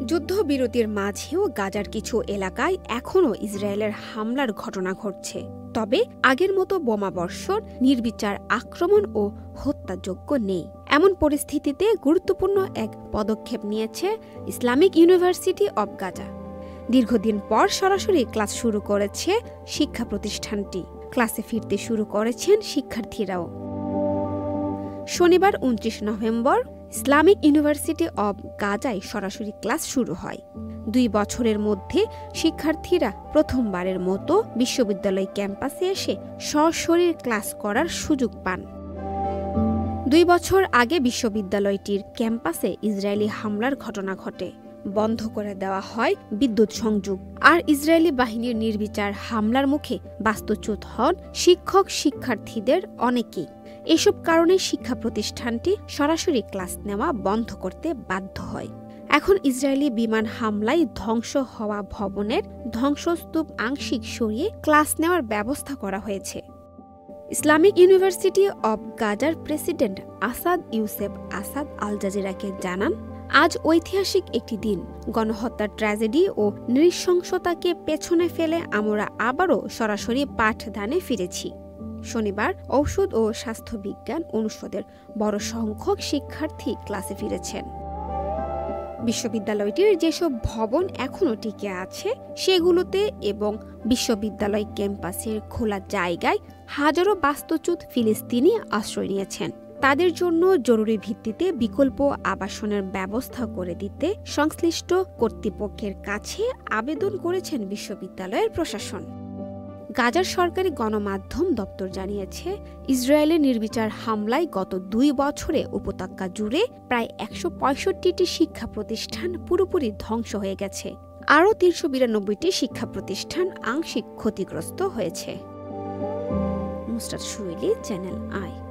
যুদ্ধবিরতির মাঝেও গাজার কিছু এলাকায় এখনও ইসরায়েলের হামলার ঘটনা ঘটছে। তবে আগের মতো বোমাবর্ষণ, নির্বিচার আক্রমণ ও হত্যাযজ্ঞ নেই। এমন পরিস্থিতিতে গুরুত্বপূর্ণ এক পদক্ষেপ নিয়েছে ইসলামিক ইউনিভার্সিটি অব গাজা। দীর্ঘদিন পর সরাসরি ক্লাস শুরু করেছে শিক্ষা প্রতিষ্ঠানটি। ক্লাসে ফিরতে শুরু করেছেন শিক্ষার্থীরাও। শনিবার ২৯ নভেম্বর ইসলামিক ইউনিভার্সিটি অব গাজায় সরাসরি ক্লাস শুরু হয়। ২ বছরের মধ্যে শিক্ষার্থীরা প্রথমবারের মতো বিশ্ববিদ্যালয় ক্যাম্পাসে এসে সশরীর ক্লাস করার সুযোগ পান। ২ বছর আগে বিশ্ববিদ্যালয়টির ক্যাম্পাসে ইসরায়েলি হামলার ঘটনা ঘটে। বন্ধ করে দেওয়া হয় বিদ্যুৎ সংযোগ। আর ইসরায়েলি বাহিনীর নির্বিচার হামলার মুখে বাস্তুচ্যুত হন শিক্ষক শিক্ষার্থীদের অনেকেই। এসব কারণে শিক্ষা প্রতিষ্ঠানটি সরাসরি ক্লাস নেওয়া বন্ধ করতে বাধ্য হয়। এখন ইসরায়েলি বিমান হামলায় ধ্বংস হওয়া ভবনের ধ্বংসস্তূপ আংশিক সরিয়ে ক্লাস নেওয়ার ব্যবস্থা করা হয়েছে। ইসলামিক ইউনিভার্সিটি অব গাজার প্রেসিডেন্ট আসাদ ইউসেফ আসাদ আল জাজিরাকে জানান, আজ ঐতিহাসিক একটি দিন। গণহত্যার ট্র্যাজেডি ও নৃশংসতাকে পেছনে ফেলে আমরা আবারও সরাসরি পাঠদানে ফিরেছি। শনিবার ঔষধ ও স্বাস্থ্য বিজ্ঞান অনুষদের বড় সংখ্যক শিক্ষার্থী ক্লাসে ফিরেছেন। বিশ্ববিদ্যালয়টির যেসব ভবন এখনও টিকে আছে সেগুলোতে এবং বিশ্ববিদ্যালয় ক্যাম্পাসের খোলা জায়গায় হাজারো বাস্তুচ্যুত ফিলিস্তিনি আশ্রয় নিয়েছেন। তাদের জন্য জরুরি ভিত্তিতে বিকল্প আবাসনের ব্যবস্থা করে দিতে সংশ্লিষ্ট কর্তৃপক্ষের কাছে আবেদন করেছেন বিশ্ববিদ্যালয়ের প্রশাসন। গাজার সরকারি গণমাধ্যম দপ্তর জানিয়েছে, ইসরায়েলের নির্বিচার হামলায় গত ২ বছরে উপত্যকা জুড়ে প্রায় ১৬৫টি শিক্ষা প্রতিষ্ঠান পুরোপুরি ধ্বংস হয়ে গেছে। আরও ৩৯২টি শিক্ষা প্রতিষ্ঠান আংশিক ক্ষতিগ্রস্ত হয়েছে। নুসরাত সুইলি, চ্যানেল আই।